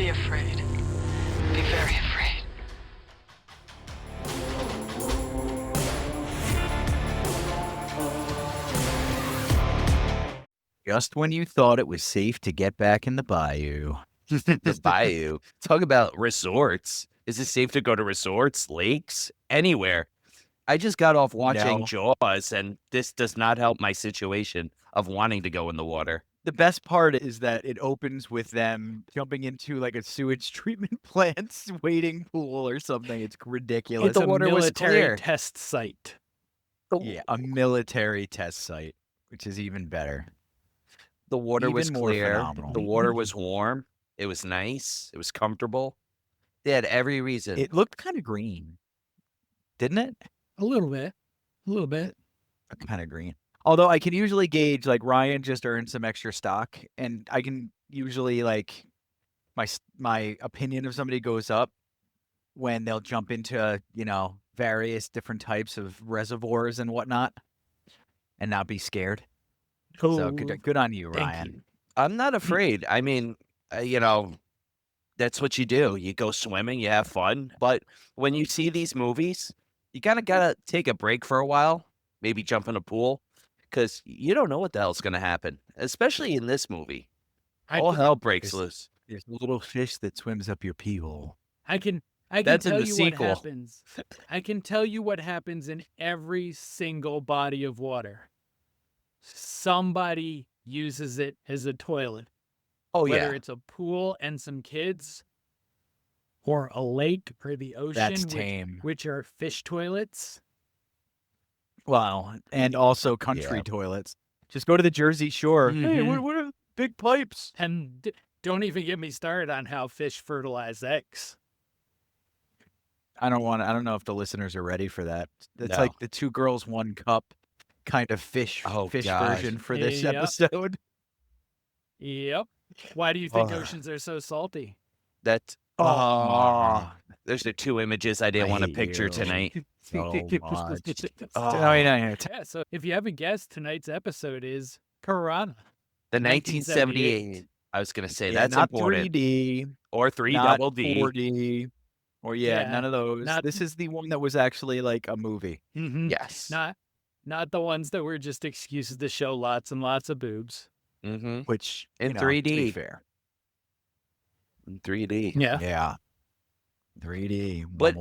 Be afraid. Be very afraid. Just when you thought it was safe to get back in the bayou. The bayou. Talk about resorts. Is it safe to go to resorts, lakes, anywhere? I just got off watching No. Jaws, and this does not help my situation of wanting to go in the water. The best part is that it opens with them jumping into like a sewage treatment plant's waiting pool or something. It's ridiculous. It's the a water was military clear. test site. Yeah, a military test site, which is even better. The water was Even more clear. phenomenal. The water was warm. It was nice. It was comfortable. They had every reason. It looked kind of green, didn't it? A little bit. Kind of green. Although I can usually gauge, like, Ryan just earned some extra stock, and I can usually, like, my opinion of somebody goes up when they'll jump into, various different types of reservoirs and whatnot and not be scared. So good on you, Thank Ryan. you. I'm not afraid. I mean, that's what you do. You go swimming, you have fun. But when you see these movies, you kind of got to take a break for a while, maybe jump in a pool, because you don't know what the hell's going to happen, especially in this movie. All hell breaks loose. There's a little fish that swims up your pee hole. I can That's in tell the you sequel. what happens. I can tell you what happens in every single body of water. Somebody uses it as a toilet. Oh, Whether yeah. it's a pool and some kids, or a lake or the ocean, That's tame. which are fish toilets. Well, and also country Yeah. toilets. Just go to the Jersey Shore. Hey, Mhm. what are the big pipes? And don't even get me started on how fish fertilize eggs. I don't know if the listeners are ready for that. It's No. like the 2 girls, 1 cup kind of fish Oh, fish God. version for this Yep. episode. Yep. Why do you think Ugh. oceans are so salty? That's Oh, those are 2 images I didn't I want to hate picture you. tonight. so much. Oh. Yeah, so if you haven't guessed, tonight's episode is Piranha. The 1978. 1978. I was going to say, Yeah, that's not important. 3D, Or 3 not double D. 4D, or Yeah, none of those. not- This is the one that was actually like a movie. Mhm. Yes. Not the ones that were just excuses to show lots and lots of boobs. Mm-hmm. Which, In to be 3D. fair. In 3D. Yeah. Yeah. 3D. But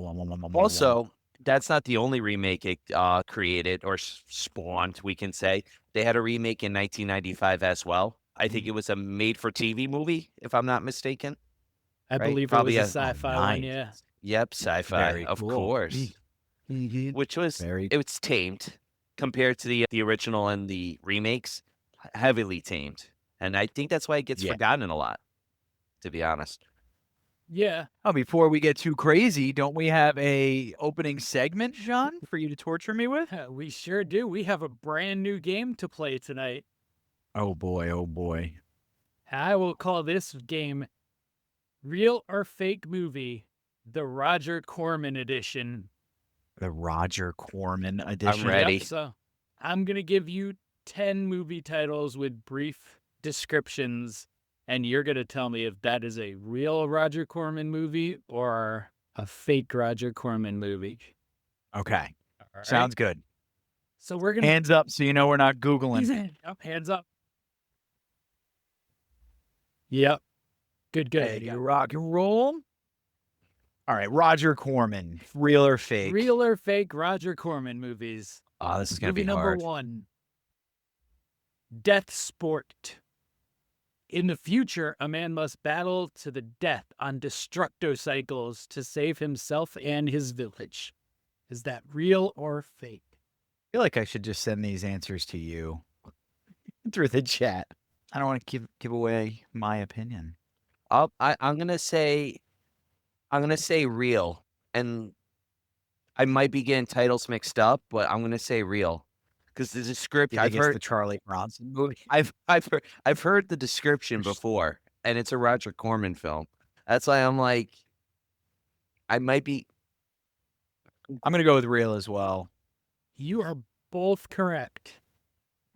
Also, that's not the only remake it created or spawned, we can say. They had a remake in 1995 as well. I think it was a made-for-TV movie, if I'm not mistaken. I Right, believe probably it was a- a sci-fi one, yeah. nice. Yep, sci-fi, Very of cool. course. Which was, Very it's tamed compared to the original and the remakes. Heavily tamed. And I think that's why it gets Yeah. forgotten a lot, to be honest. Yeah. Oh, before we get too crazy, don't we have a opening segment, Jean, for you to torture me with? We sure do. We have a brand new game to play tonight. Oh boy, oh boy. I will call this game Real or Fake Movie, the Roger Corman edition. The Roger Corman edition. ready. Yep, so I'm going to give you 10 movie titles with brief descriptions, and you're going to tell me if that is a real Roger Corman movie or a fake Roger Corman movie. Okay. All right? Sounds good. So we're going to... Hands up so you know we're not Googling. Hands up. Yep. Good. Hey, you rock and roll. All right, Roger Corman, real or fake? Real or fake Roger Corman movies. Oh, this is going to Movie be number hard. 1. Death Sport. In the future, a man must battle to the death on destructocycles to save himself and his village. Is that real or fake? I feel like I should just send these answers to you through the chat. I don't want to give away my opinion. I'm gonna say real, and I might be getting titles mixed up, but I'm gonna say real because the description You think I've it's heard the Charlie Bronson movie. I've heard the description before, and it's a Roger Corman film. That's why I'm like, I might be. I'm gonna go with real as well. You are both correct.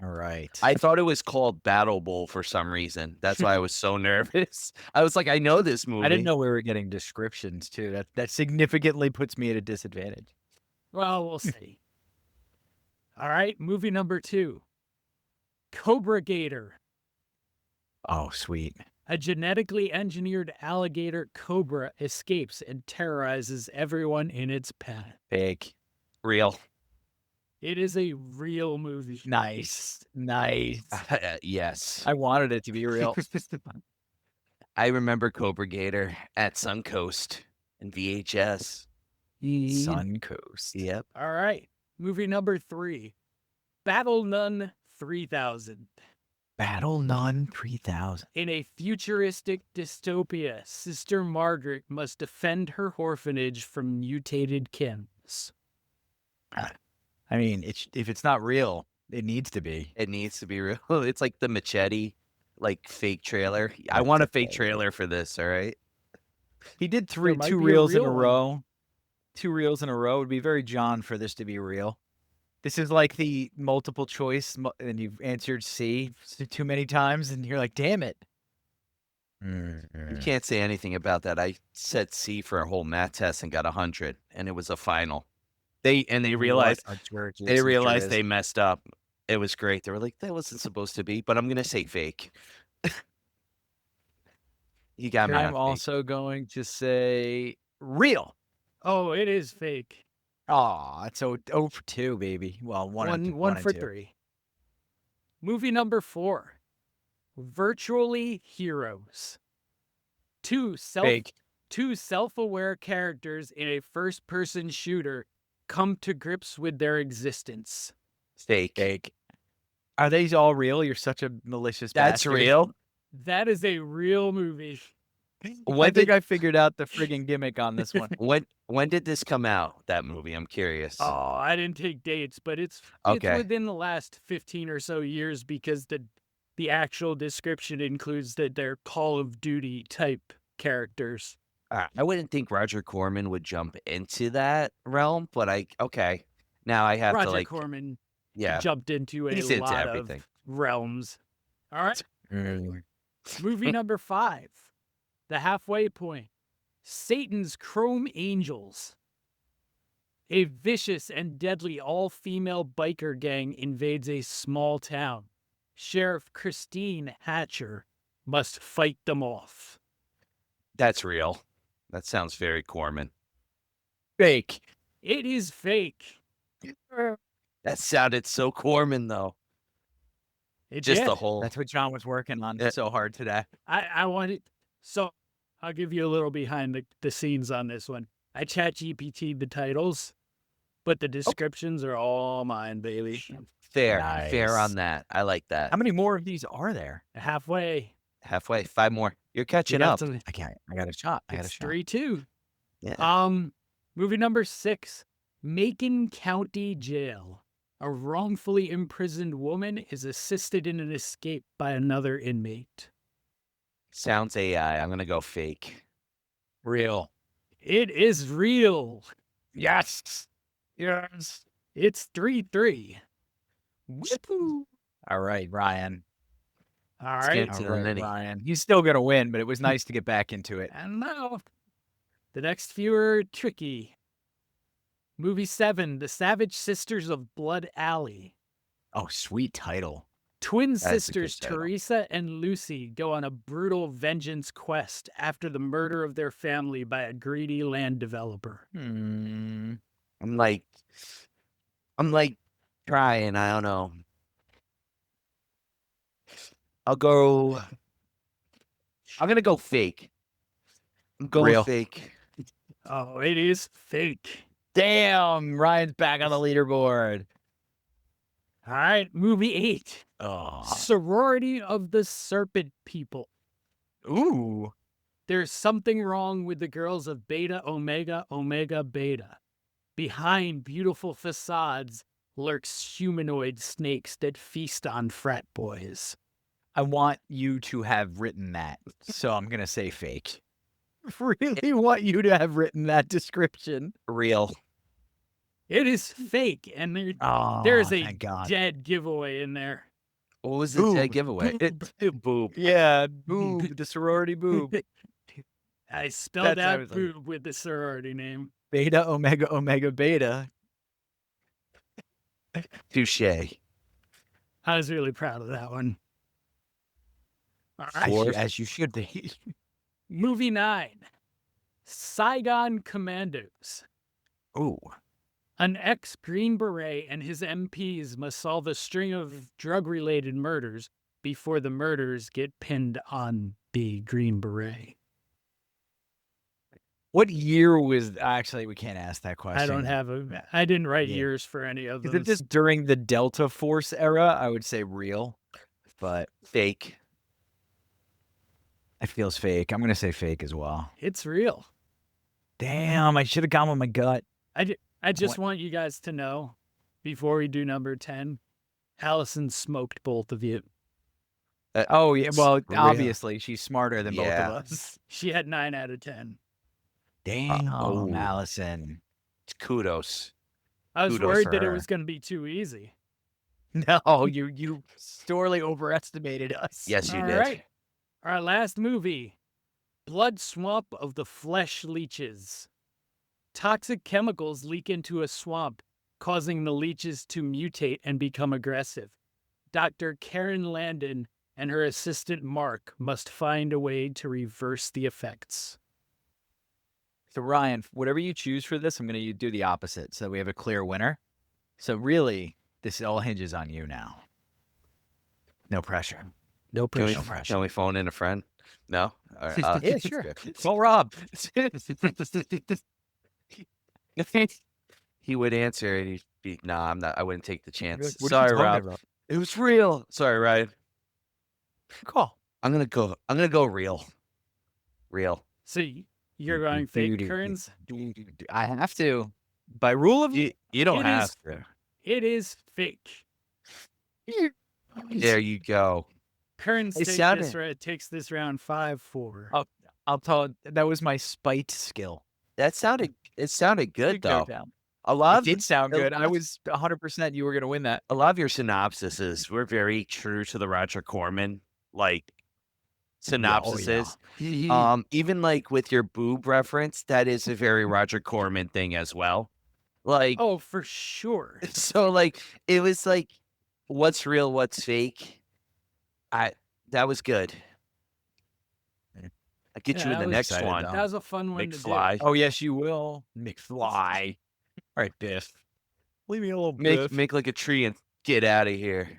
All right. I thought it was called Battle Bowl for some reason. That's why I was so nervous. I was like, I know this movie. I didn't know we were getting descriptions too. That significantly puts me at a disadvantage. Well, we'll see. All right, movie number 2. Cobra Gator. Oh, sweet. A genetically engineered alligator cobra escapes and terrorizes everyone in its path. Fake. Real. It is a real movie. Nice. Yes. I wanted it to be real. I remember Cobra Gator at Suncoast and VHS. Suncoast. Yep. All right, movie number 3. Battle Nun 3000. Battle Nun 3000. In a futuristic dystopia, Sister Margaret must defend her orphanage from mutated kims. I mean, if it's not real, it needs to be. It needs to be real. It's like the Machete, like fake trailer. I want a fake trailer for this. All right. He did There might two be a reels in a real one. row. 2 reels in a row. It would be very John for this to be real. This is like the multiple choice, and you've answered C too many times, and you're like, damn it. You can't say anything about that. I said C for a whole math test and got 100, and it was a final. They realized they messed up. It was great. They were like, that wasn't supposed to be, but I'm gonna say fake. You got me. on I'm fake. also going to say real. Oh, it is fake. Oh, so 0 for 2, baby. Well, one for two. 3. Movie number 4. Virtually Heroes. Fake. Two self-aware characters in a first-person shooter come to grips with their existence. Fake. Are these all real? You're such a malicious That's bastard. real. That is a real movie. I think I figured out the friggin' gimmick on this one. When did this come out? That movie. I'm curious. Oh, I didn't take dates, but it's Okay. within the last 15 or so years because the actual description includes that they're Call of Duty type characters. I wouldn't think Roger Corman would jump into that realm, but now I have Roger to Corman yeah. jumped into a He's into lot everything. of realms. All right. Movie number 5. The Halfway Point. Satan's Chrome Angels. A vicious and deadly all-female biker gang invades a small town. Sheriff Christine Hatcher must fight them off. That's real. That sounds very Corman. Fake. It is fake. That sounded so Corman though. It Just did. the whole. That's what John was working on Yeah. so hard today. I wanted. So I'll give you a little behind the scenes on this one. I chat GPT'd the titles, but the descriptions are all mine, baby. Fair Nice. on that. I like that. How many more of these are there? Halfway. Halfway, 5 more. You're You catching got up. some- I can't. I got a shot. It's 3-2. Yeah. Movie number 6. Macon County Jail. A wrongfully imprisoned woman is assisted in an escape by another inmate. Sounds AI. I'm gonna go fake. Real. It is real. Yes. Yes. It's 3-3. All right, Ryan. All Let's right. get to the All right, nitty. Ryan. He's still gonna win, but it was nice to get back into it. And now, the next few are tricky. Movie 7, The Savage Sisters of Blood Alley. Oh, sweet title. Twin That's a good sisters title. Teresa and Lucy go on a brutal vengeance quest after the murder of their family by a greedy land developer. Hmm. I'm like trying. I don't know. I'm gonna go fake. I'm going Real. fake. Oh, it is fake. Damn, Ryan's back on the leaderboard. All right, movie 8, Oh. Sorority of the Serpent People. Ooh. There's something wrong with the girls of Beta Omega Omega Beta. Behind beautiful facades lurks humanoid snakes that feast on frat boys. I want you to have written that, so I'm gonna say fake. Really want you to have written that description. Real. It is fake, and Oh, there's a thank God. dead giveaway in there. What was the Boob. giveaway? Boob. Yeah, boob, the sorority boob. I spelled That's- I out was like- boob with the sorority name. Beta, omega, omega, beta. Touche. I was really proud of that one. All right. Fourth. As you should be. Movie 9. Saigon Commandos. Ooh. An ex-Green Beret and his MPs must solve a string of drug-related murders before the murders get pinned on the Green Beret. What year was actually? We can't ask that question. I don't have I didn't write Yeah. years for any of Is them. it just during the Delta Force era? I would say real, but Fake. it feels fake. I'm gonna say fake as well. It's real. Damn, I should have gone with my gut. I just want you guys to know, before we do number 10, Allison smoked both of you. Oh yeah, well, real. obviously she's smarter than both Yeah. of us. She had 9 out of 10. Damn, oh. Allison. Kudos. I was Kudos worried for that it her. was going to be too easy. No, you sorely overestimated us. Yes, you All did. right. Our last movie, Blood Swamp of the Flesh Leeches. Toxic chemicals leak into a swamp, causing the leeches to mutate and become aggressive. Dr. Karen Landon and her assistant Mark must find a way to reverse the effects. So Ryan, whatever you choose for this, I'm gonna do the opposite, so we have a clear winner. So really, this all hinges on you now. No pressure. No Can we, pressure. can we phone in a friend? No? All right. Yeah, sure. Call Rob. He would answer and he'd be, nah, I'm not. I wouldn't take the chance. What are you Sorry, talking Rob. about? It was real. Sorry, Ryan. Call. I'm gonna go real. Real. So you're going fake, Kearns? I have to. By rule of You don't It have is- to. It is fake. There you go. Kearns It sounded- takes this round 5-4. Oh, I'll tell that was my spite skill. It sounded good Go though. down. A lot It of did sound it good. I was- was 100% you were gonna win that. a lot of your synopsises were very true to the Roger Corman like synopsises. Even like with your boob reference, that is a very Roger Corman thing as well. Like Oh, for sure. so like it was like what's real, what's fake. That was good. I'll get Yeah, you in I the was next excited, one. though. That was a fun one to do. McFly. Oh yes, you will. McFly. All right, Biff. Leave me alone, Make like a tree and get out of here.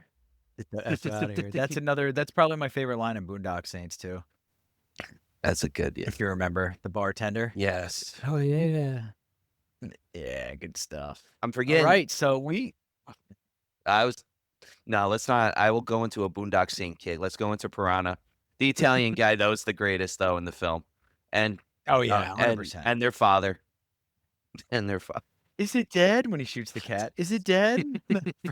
Get the F out of here. That's another. That's probably my favorite line in Boondock Saints too. That's a good If you remember the bartender. Yes. Oh, yeah. Yeah, good stuff. I'm All forgetting. right, so we. Let's not. I will go into a Boondock Saint kid. Let's go into Piranha. The Italian guy, that was the greatest though in the film. And Oh yeah, and, 100%. and their father. And their father. Is it dead when he shoots the cat? Is it dead?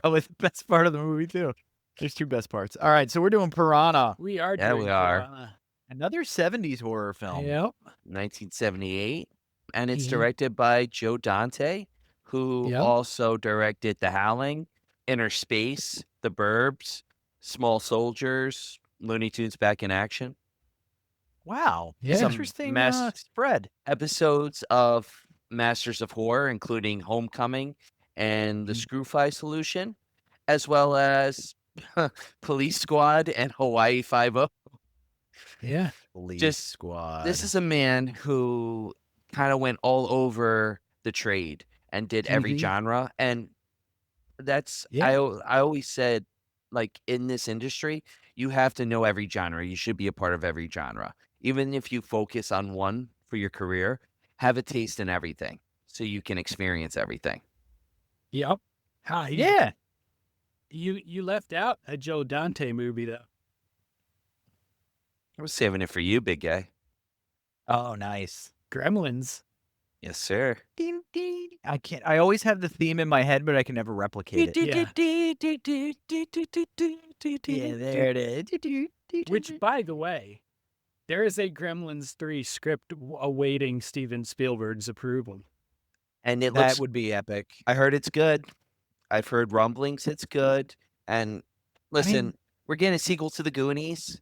Probably the best part of the movie too. There's two best parts. All right, so we're doing Piranha, We are Yeah, doing we are. Piranha. another '70s horror film. Yep. 1978. And it's Mhm. directed by Joe Dante, who Yep. also directed The Howling, Inner Space, The Burbs, Small Soldiers, Looney Tunes Back in Action. Wow, Yeah. Some interesting mess- spread. Episodes of Masters of Horror, including Homecoming and The Screwfly Solution, as well as Police Squad and Hawaii Five-0. Yeah. Police Just- Squad. This is a man who kind of went all over the trade and did every Mhm. genre. And that's, Yeah. I always said, like, in this industry, you have to know every genre. You should be a part of every genre. Even if you focus on one for your career, have a taste in everything so you can experience everything. Yep. yeah. You left out a Joe Dante movie though. I was saving it for you, big guy. Oh, nice. Gremlins. Yes, sir. Ding, ding. I can't. I always have the theme in my head, but I can never replicate it. Yeah, there it is. Which, by the way, there is a Gremlins 3 script awaiting Steven Spielberg's approval. And it That looks, would be epic. I heard it's good. I've heard rumblings it's good. And listen, we're getting a sequel to the Goonies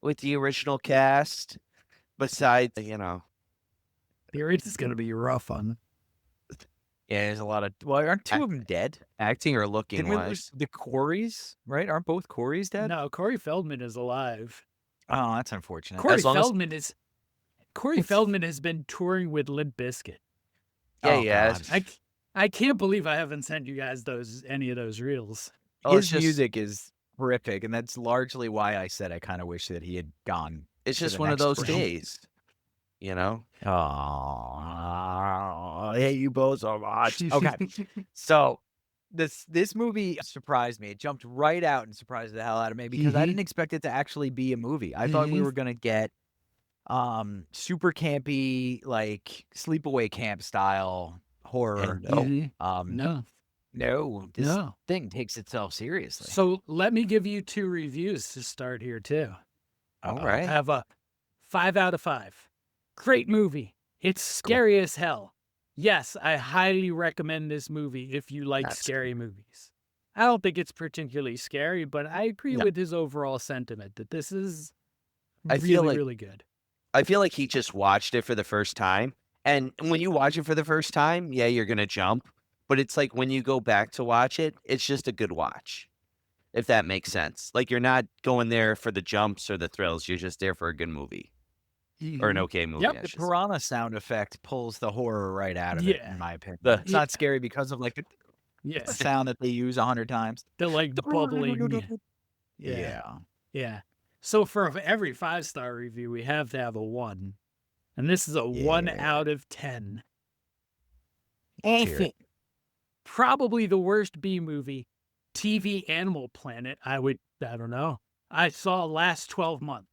with the original cast. Besides, The race is going to be rough on. yeah, there's a lot of Well, aren't two of them dead? acting or looking Didn't we wise. lose the Coreys, right? Aren't both Coreys dead? No, Corey Feldman is alive. Oh, that's unfortunate. Corey long as- Feldman has been touring with Limp Bizkit. Yeah, Oh, yeah. God. I can't believe I haven't sent you guys any of those reels. Oh, His music is horrific, and that's largely why I said I kind of wish that he had gone. It's to just the one of next those round. days, Oh, I hate you both so much. Okay, so this movie surprised me. It jumped right out and surprised the hell out of me because I didn't expect it to actually be a movie. I thought we were gonna get super campy, like sleepaway camp style horror. No. No, this No. thing takes itself seriously. So let me give you 2 reviews to start here too. all I right. have a 5 out of 5. Great movie. It's scary as hell. Yes, I highly recommend this movie if you like That's scary movies. I don't think it's particularly scary, but I agree No. with his overall sentiment that this is I feel really, like- really good. I feel like he just watched it for the first time. And when you watch it for the first time, yeah, you're going to jump. But it's like when you go back to watch it, it's just a good watch, if that makes sense. Like you're not going there for the jumps or the thrills. You're just there for a good movie or an okay movie. Yep, I The should say. piranha sound effect pulls the horror right out of it, Yeah. in my opinion. The- It's not scary because of like the Yeah, sound that they use 100 times. the like bubbling. Yeah. So for every 5-star review, we have to have a 1. And this is a 1 Yeah. out of 10. Cheer. Probably the worst B movie, TV Animal Planet, I don't know. I saw last 12 months.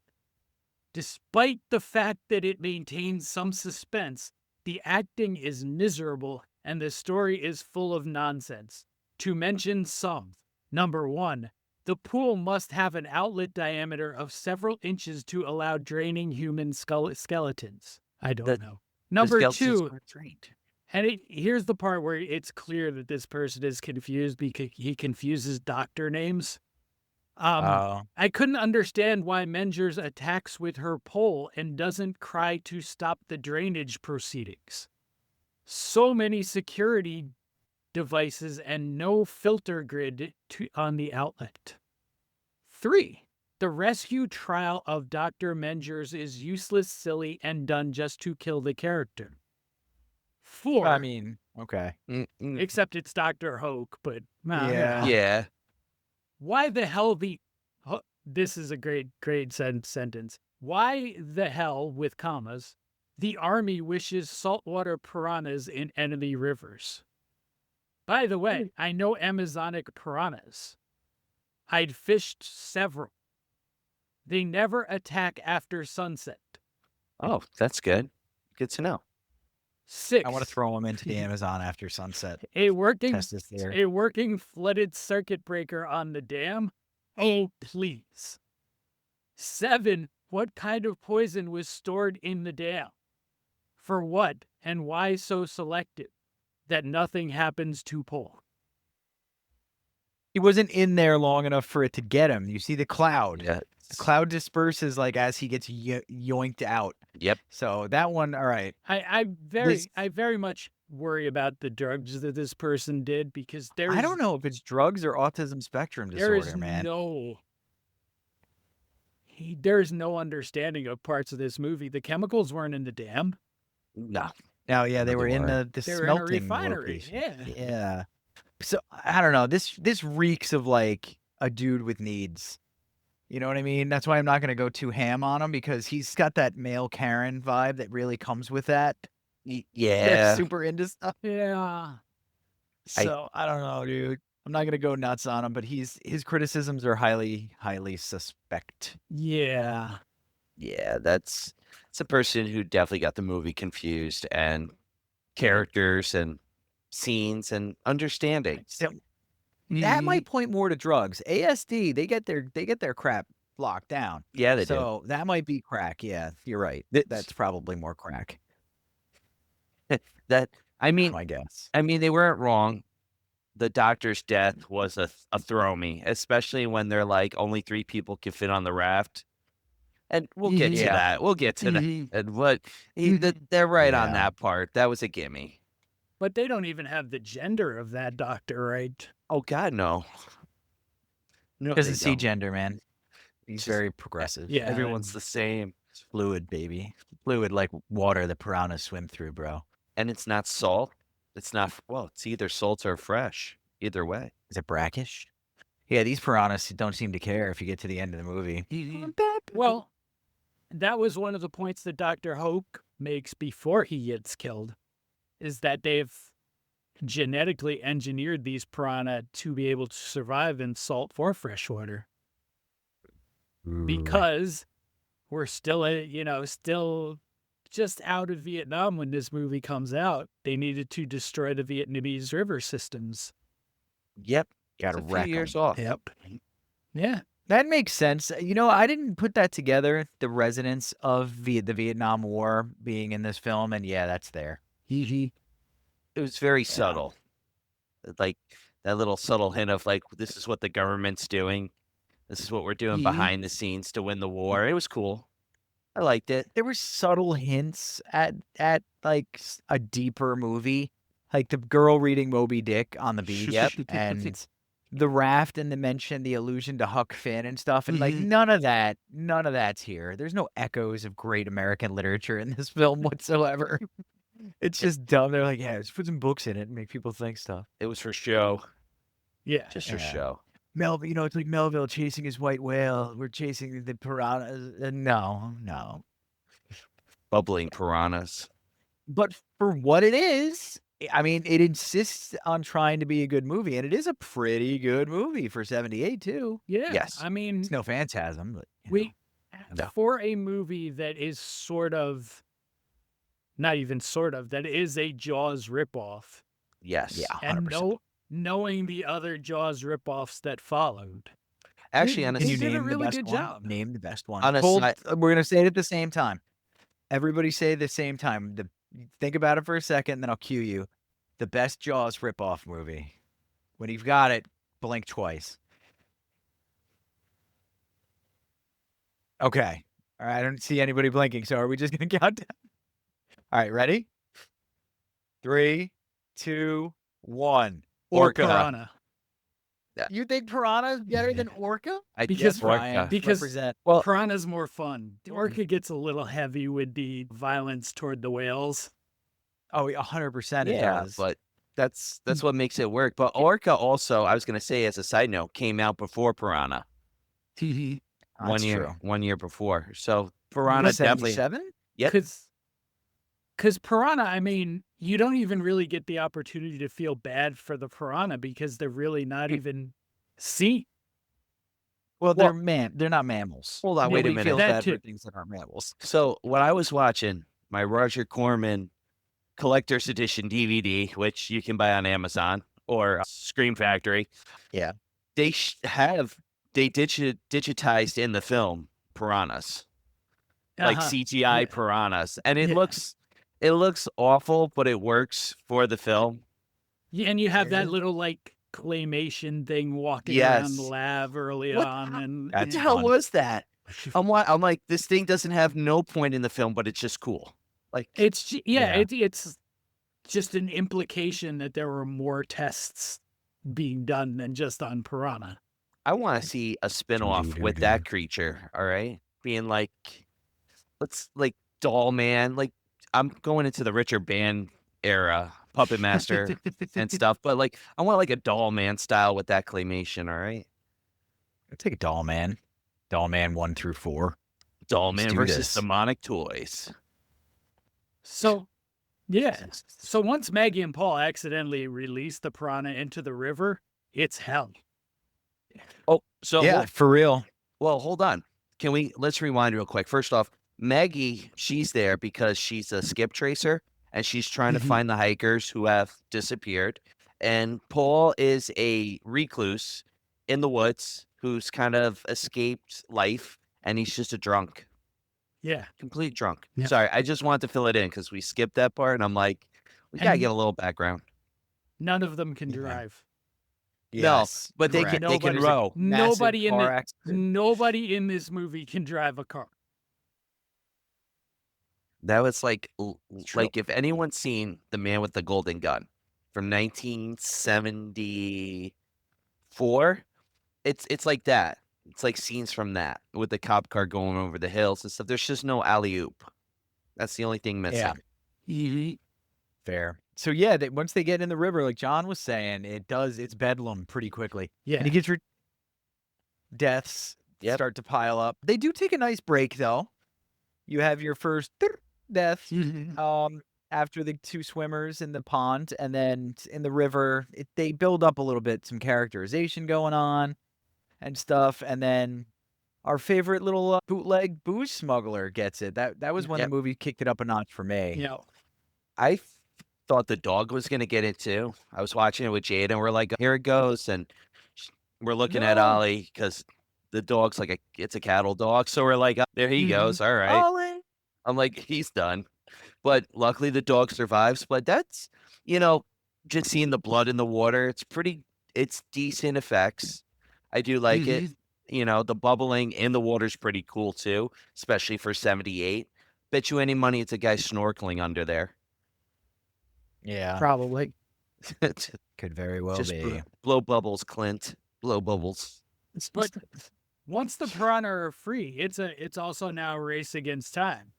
Despite the fact that it maintains some suspense, the acting is miserable and the story is full of nonsense. To mention some, number 1, the pool must have an outlet diameter of several inches to allow draining human skeletons. I don't know. Number skeletons 2, are trained. and here's the part where it's clear that this person is confused because he confuses doctor names. I couldn't understand why Mengers attacks with her pole and doesn't cry to stop the drainage proceedings. So many security devices and no filter grid on the outlet. 3. The rescue trial of Dr. Mengers is useless, silly, and done just to kill the character. 4. I mean, okay. Except it's Dr. Hoke, but Yeah. Yeah. why the hell this is a great sentence. Why the hell, with commas, the army wishes saltwater piranhas in enemy rivers? By the way, I know Amazonic piranhas. I'd fished several. They never attack after sunset. Oh, that's good. Good to know. 6. I want to throw them into the Amazon after sunset. a working Test this theory. a working flooded circuit breaker on the dam. Oh, please. 7. What kind of poison was stored in the dam? For what and why so selective that nothing happens to Paul? He wasn't in there long enough for it to get him. You see the cloud. Yeah. The cloud disperses like as he gets yoinked out. Yep. So that one, all right. I very much worry about the drugs that this person did because I don't know if it's drugs or autism spectrum there disorder, is man. there's no understanding of parts of this movie. The chemicals weren't in the dam. No. Oh yeah, they They were in were. the They were in a smelting refinery. location. Yeah. Yeah. So I don't know. This reeks of like a dude with needs. You know what I mean? That's why I'm not going to go too ham on him because he's got that male Karen vibe that really comes with that. They're Yeah. super into stuff. Yeah. So I don't know, dude. I'm not going to go nuts on him, but his criticisms are highly suspect. Yeah. Yeah, it's a person who definitely got the movie confused and characters and scenes and understanding. So that might point more to drugs. ASD, they get their crap locked down. Yeah, they do. So that might be crack. Yeah, you're right. It's- That's probably more crack. That I mean, I guess. they weren't wrong. the doctor's death was a throw me, especially when they're like only 3 people can fit on the raft. And we'll get to Yeah. that. We'll get to that. And what they're right on Yeah. that part. That was a gimme. But they don't even have the gender of that doctor, right? Oh God, no. No, Doesn't they see don't. gender, man. He's Just- very progressive. Yeah. Everyone's the same. It's fluid, baby. Fluid like water the piranhas swim through, bro. And it's not salt. It's not, well, it's either salt or fresh. Either way. Is it brackish? Yeah, these piranhas don't seem to care if you get to the end of the movie. Well, that was one of the points that Dr. Hoke makes before he gets killed, is that they've genetically engineered these piranha to be able to survive in salt or freshwater. Because we're still, still just out of Vietnam when this movie comes out. They needed to destroy the Vietnamese river systems. Yep. Gotta It's a few wreck 'em. years off. Yep. Yeah. That makes sense. I didn't put that together, the resonance of the Vietnam War being in this film, and yeah, that's there. It was very subtle. Like that little subtle hint of like, this is what the government's doing. This is what we're doing behind the scenes to win the war. It was cool. I liked it. There were subtle hints at like a deeper movie, like the girl reading Moby Dick on the beach, Yep. and the raft, and the allusion to Huck Finn and stuff, and like none of that's here. There's no echoes of great American literature in this film whatsoever. It's just dumb. They're like, yeah, let's put some books in it and make people think stuff. It was for show. Yeah. Just for Yeah. show. Melville, it's like Melville chasing his white whale. We're chasing the piranhas. No. Bubbling piranhas. But for what it is, I mean, it insists on trying to be a good movie, and it is a pretty good movie for 78 too. Yeah. Yes. I mean, It's no phantasm, but No. for a movie that is not even that is a Jaws ripoff, Yes. yeah, and 100%. knowing the other Jaws ripoffs that followed. Actually, on a They Can you did a name really the best good one? job. Name the best one. On a Hold- side- we're gonna say it at the same time. Everybody say it at the same time. Think about it for a second, then I'll cue you. The best Jaws ripoff movie. When you've got it, blink twice. Okay. All right. I don't see anybody blinking, so are we just gonna count down? All right. Ready? 3, 2, 1. Orca. Piranha. You think Piranha is better than Orca? I Because- guess Brian, because- represent. Piranha's more fun. Orca gets a little heavy with the violence toward the whales. Oh, 100% it yeah, does. but that's what makes it work. But Orca also, I was gonna say as a side note, came out before Piranha. That's true. 1 year before. So Piranha What, definitely 77? Yep. Because Piranha, I mean, you don't even really get the opportunity to feel bad for the piranha because they're really not even seen. Well, they're not mammals. Hold on, Yeah, wait a We minute. feel That bad too. for things that aren't mammals. So when I was watching my Roger Corman collector's edition DVD, which you can buy on Amazon or Scream Factory, Yeah. they digitized in the film piranhas, like Uh-huh. CGI Yeah. piranhas, and it Yeah. looks awful, but it works for the film. Yeah, and you have that Yeah. little like claymation thing walking around the Yes. lab early What on, and What That's the hell fun. was that? I'm like, this thing doesn't have no point in the film, but it's just cool. Like it's Yeah. it's just an implication that there were more tests being done than just on piranha. I want to see a spin-off with that creature, all right? Being like, let's like Doll Man. Like, I'm going into the Richard Band era, Puppet Master and stuff, but like, I want like a Doll Man style with that claymation, all right? I'll take a Doll Man. Doll Man 1 through 4. Doll Let's Man do versus this. demonic toys. So, yeah. So once Maggie and Paul accidentally release the piranha into the river, it's hell. Oh, so Yeah, for real. hold on. Let's rewind real quick. First off, Maggie, she's there because she's a skip tracer and she's trying to find the hikers who have disappeared. And Paul is a recluse in the woods who's kind of escaped life and he's just a drunk, Yeah. complete drunk. Yeah. Sorry, I just wanted to fill it in because we skipped that part and I'm like, we got to And- get a little background. None of them can Yeah. drive. Yes, but they correct. can Nobody- row. Massive Nobody in car the, accident. nobody in this movie can drive a car. That was like true. if anyone's seen The Man with the Golden Gun from 1974, it's like that. It's like scenes from that with the cop car going over the hills and stuff. There's just no alley oop. That's the only thing missing. Fair. So yeah, once they get in the river, like John was saying, it's bedlam pretty quickly. Yeah. And you get your deaths Yep. start to pile up. They do take a nice break though. You have your first death after the two swimmers in the pond, and then in the river, they build up a little bit, some characterization going on and stuff, and then our favorite little bootleg booze smuggler gets it. That was when Yep. the movie kicked it up a notch for me. Yeah. I thought the dog was going to get it too. I was watching it with Jade and we're like, here it goes. And we're looking at No. Ollie because the dog's like it's a cattle dog. So we're like, there he goes. All right. Ollie. I'm like, he's done. But luckily the dog survives. But that's, just seeing the blood in the water. It's decent effects. I do like it. The bubbling in the water's pretty cool too, especially for 78. Bet you any money it's a guy snorkeling under there. Yeah, Probably. could very well Just be. blow bubbles, Clint. Blow bubbles. But once the piranha are free, it's also now a race against time.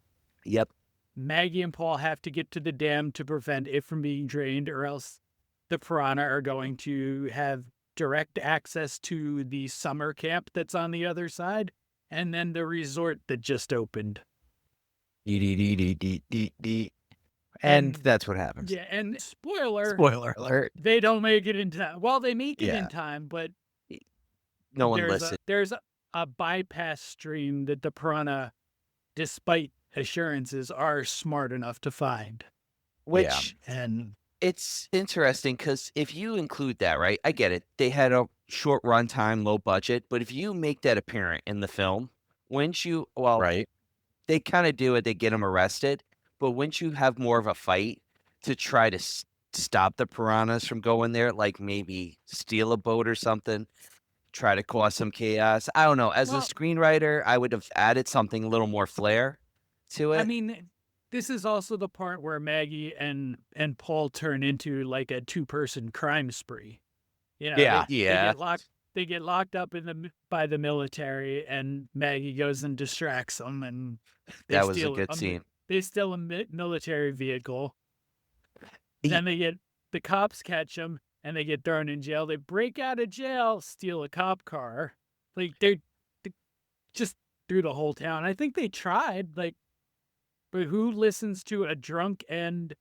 Yep. Maggie and Paul have to get to the dam to prevent it from being drained, or else the piranha are going to have direct access to the summer camp that's on the other side, and then the resort that just opened. And that's what happens. Yeah, and spoiler, Spoiler alert. they don't make it in time. Well, they make it in Yeah. time, but No one there's listened. there's a bypass stream that the piranha, despite assurances, are smart enough to find. Which And it's interesting because if you include that, right? I get it. They had a short runtime, low budget, but if you make that apparent in the film, wouldn't you? Well, Right. they kind of do it. They get him arrested, but wouldn't you have more of a fight to try to stop the piranhas from going there? Like maybe steal a boat or something, try to cause some chaos. I don't know. As a Well- screenwriter, I would have added something a little more flair to it. I mean, this is also the part where Maggie and Paul turn into like a two-person crime spree. Yeah. They get locked up by the military, and Maggie goes and distracts them, and they that was a steal good scene. They steal a military vehicle. Ye- Then the cops catch them, and they get thrown in jail. They break out of jail, steal a cop car. Like they're just through the whole town. I think they tried, but who listens to a drunk and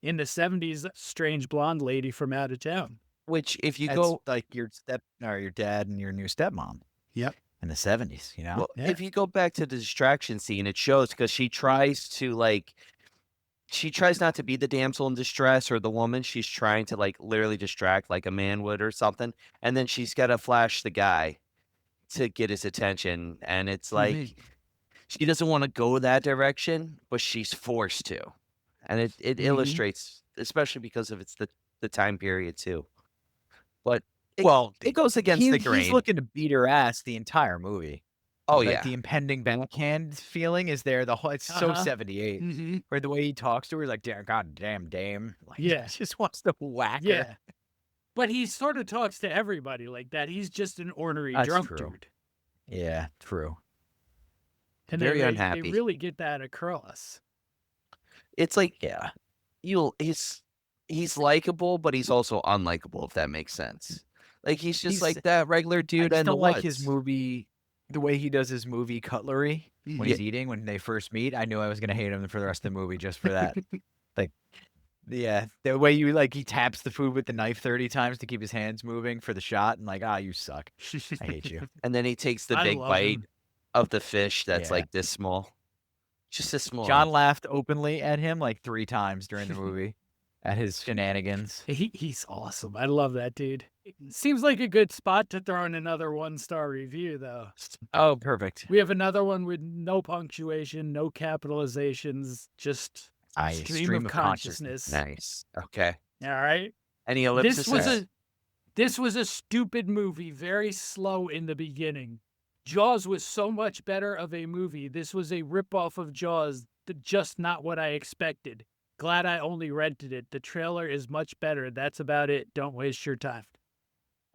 in the 70s strange blonde lady from out of town? Which, if you That's go, like your dad and your new stepmom. Yep. In the 70s, well, Yeah. if you go back to the distraction scene, it shows because she tries not to be the damsel in distress or the woman. She's trying to literally distract like a man would or something. And then she's got to flash the guy to get his attention. And it's like, she doesn't want to go that direction, but she's forced to. And it illustrates, especially because of the time period too. But it goes against the grain. He's looking to beat her ass the entire movie. Oh, Like, yeah. the impending backhand feeling is there. It's so Uh-huh. 78. Mm-hmm. Where the way he talks to her is like, God damn dame. Like, Yeah. he just wants to whack her. Yeah. But he sort of talks to everybody like that. He's just an ornery That's drunk true. dude. Yeah, true. And Very they unhappy. really get that across. It's like, Yeah. he's likable, but he's also unlikable, if that makes sense. Like, he's just He's- like that regular I dude just in the don't like his woods. movie, the way he does his movie cutlery when Yeah. he's eating, when they first meet. I knew I was going to hate him for the rest of the movie just for that. The way he taps the food with the knife 30 times to keep his hands moving for the shot, and you suck. I hate you. And then he takes the I big love bite him. of the fish that's Yeah. like this small. Just this small. John laughed openly at him 3 times during the movie at his shenanigans. He's awesome. I love that dude. Seems like a good spot to throw in another 1-star review, though. Oh, perfect. We have another one with no punctuation, no capitalizations, just stream of consciousness. Nice. Okay. All right. Any ellipses? This was This was a stupid movie, very slow in the beginning. Jaws was so much better of a movie. This was a ripoff of Jaws, just not what I expected. Glad I only rented it. The trailer is much better. That's about it. Don't waste your time.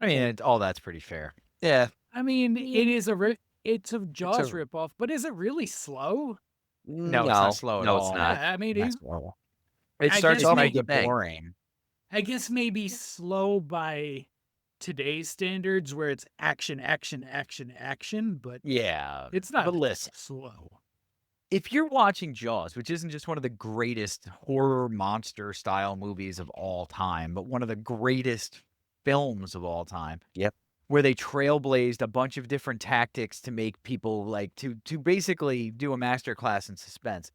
I mean, all that's pretty fair. Yeah. I mean, it's a Jaws ripoff, but is it really slow? No, it's not slow at No, all. it's not. Yeah, I mean, Not slow. It I starts guess off maybe- with a bang. boring. I guess maybe slow by today's standards where it's action, action, action, action, but Yeah. it's not But listen, slow. if you're watching Jaws, which isn't just one of the greatest horror monster style movies of all time, but one of the greatest films of all time. Yep. Where they trailblazed a bunch of different tactics to make people like to basically do a masterclass in suspense.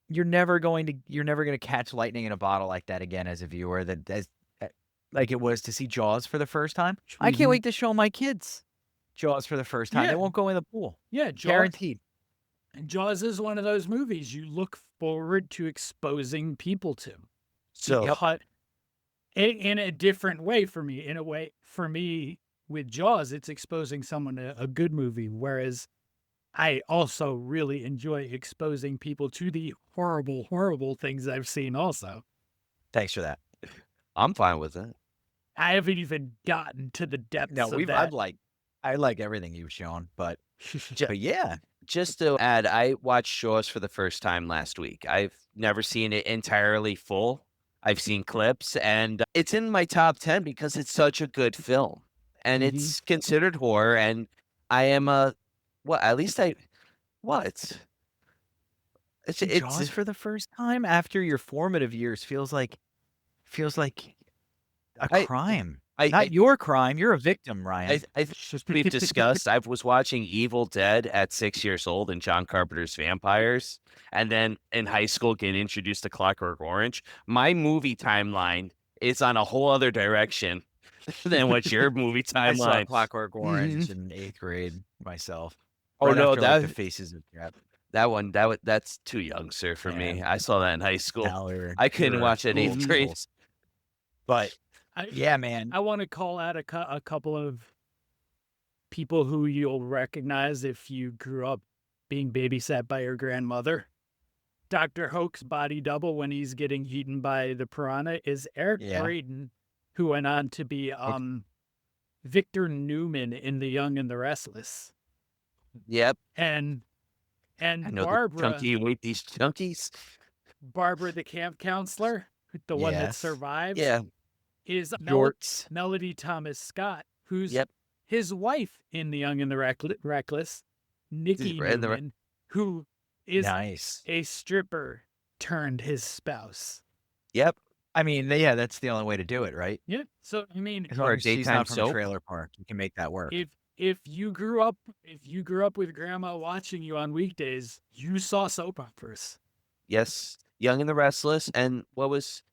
You're never going to catch lightning in a bottle like that again as a viewer like it was to see Jaws for the first time. I can't wait to show my kids Jaws for the first time. Yeah. They won't go in the pool. Yeah, Guaranteed. Jaws is one of those movies you look forward to exposing people to. So But in a different way for me. In a way, for me, with Jaws, it's exposing someone to a good movie, whereas I also really enjoy exposing people to the horrible, horrible things I've seen also. Thanks for that. I'm fine with it. I haven't even gotten to the depths No, of that. I like everything you've shown, but yeah. Just to add, I watched Jaws for the first time last week. I've never seen it entirely full. I've seen clips, and it's in my top 10 because it's such a good film. And it's considered horror, and I am it's Jaws for the first time after your formative years feels like a crime. Not your crime. You're a victim, Ryan. We've discussed. I was watching Evil Dead at 6 years old and John Carpenter's Vampires, and then in high school getting introduced to Clockwork Orange. My movie timeline is on a whole other direction than what your movie I saw timeline. Clockwork Orange in 8th grade myself. Oh, no, after, that- the Faces of Death. That's too young, sir, for me. I saw that in high school. I couldn't You're watch it in 8th grade. fools. But yeah, man. I want to call out a couple of people who you'll recognize if you grew up being babysat by your grandmother. Dr. Hoke's body double when he's getting eaten by the piranha is Eric Braeden, who went on to be Victor Newman in The Young and the Restless. Yep. And I know Barbara, chunky weight these chunkies. Barbara the camp counselor, the one that Yes. survives, Yeah. is Jorts. Melody Thomas Scott, who's Yep. his wife in The Young and the Reckless, Nikki right in the Newman, who is Nice. a stripper turned his spouse. Yep. I mean, yeah, that's the only way to do it, right? Yeah. So I mean, As Or long a as she's daytime not from soap. a trailer park, you can make that work. if you grew up with grandma watching you on weekdays, you saw soap operas. Yes. Young and the Restless. And what was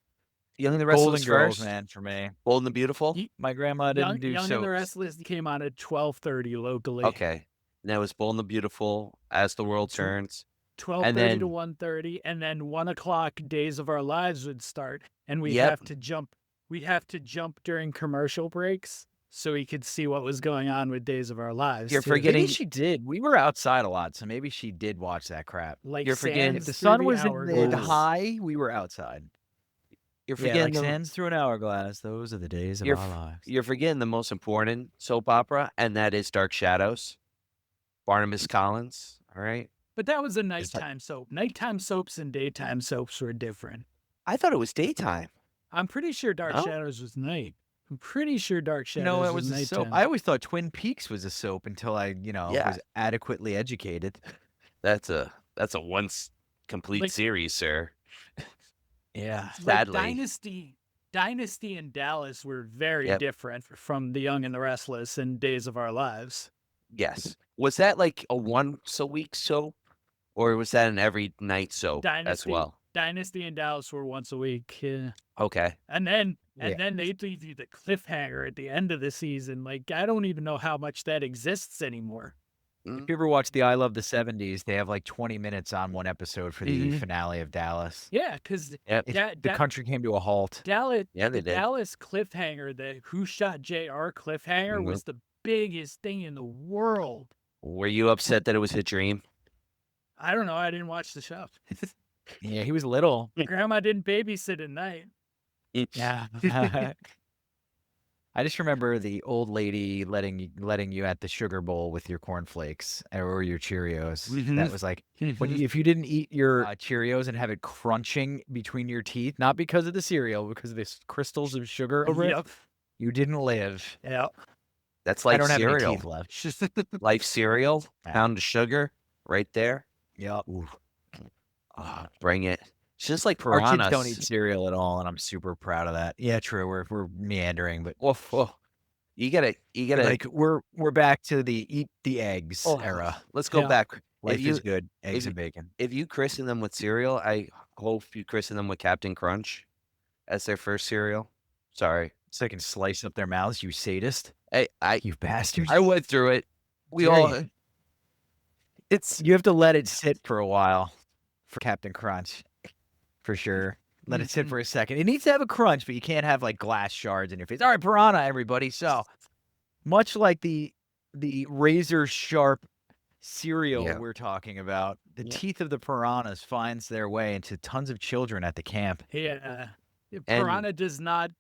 Young and the Golden Restless Girls, first? man, for me. Bold and the Beautiful? My grandma didn't do Young and the soaps. Restless came on at 12:30 locally. Okay. And that was Bold and the Beautiful, As the World Turns. 12:30 then- to 1:30, and then 1:00 Days of Our Lives would start, and we Yep. have to jump. We have to jump during commercial breaks so we could see what was going on with Days of Our Lives. You're too. forgetting- Maybe she did. We were outside a lot, so maybe she did watch that crap. Like you're forgetting- sands If the through sun was in hourglass. high, we were outside. You're Yeah, forgetting like the, sands through an hourglass. Those are the days of You're our f- lives. you're forgetting the most important soap opera, and that is Dark Shadows. Barnabas Collins. All right. But that was a like- nighttime soap. Nighttime soaps and daytime soaps were different. I thought it was daytime. I'm pretty sure Dark Oh. Shadows was night. I'm pretty sure Dark Shadows No, it was a nighttime. soap. I always thought Twin Peaks was a soap until I, Yeah. was adequately educated. That's a once complete Like- series, sir. Yeah. Like Sadly. Dynasty and Dallas were very Yep. different from The Young and the Restless and Days of Our Lives. Yes. Was that like a once a week soap, or was that an every night soap as Dynasty. well? Dynasty and Dallas were once a week. Yeah. Okay. And then Yeah. they'd leave you the cliffhanger at the end of the season. Like, I don't even know how much that exists anymore. If you ever watch the I Love the 70s, they have like 20 minutes on one episode for the finale of Dallas. Yeah, because Yep. The country came to a halt. Dallas, Yeah, they the did. Dallas cliffhanger, the Who Shot JR cliffhanger, was the biggest thing in the world. Were you upset that it was a dream? I don't know. I didn't watch the show. Yeah, he was little. Grandma didn't babysit at night. Yeah. I just remember the old lady letting you at the sugar bowl with your cornflakes or your Cheerios. That was like if you didn't eat your Cheerios and have it crunching between your teeth, not because of the cereal, because of the crystals of sugar over it, you didn't live. Yeah. That's I like don't have any cereal. teeth left. Life cereal, Yeah. pound of sugar, right there. Yep. Bring it. It's just like Our piranhas. kids don't eat cereal at all, and I'm super proud of that. Yeah, true. We're meandering, but Woof, woof. You gotta like we're back to the eat the eggs Oh, era. Let's go Yeah. back. Life you- is good. Eggs you- and bacon. If you christen them with cereal, I hope you christen them with Captain Crunch as their first cereal. Sorry. So they can slice up their mouths, you sadist. I You bastard. I went through it. We Dare all. you. You have to let it sit for a while for Captain Crunch. For sure. Let it sit for a second. It needs to have a crunch, but you can't have like glass shards in your face. All right, piranha, everybody. So much like the razor sharp cereal Yeah. we're talking about, the Yeah. teeth of the piranhas finds their way into tons of children at the camp. Yeah. And- Piranha does not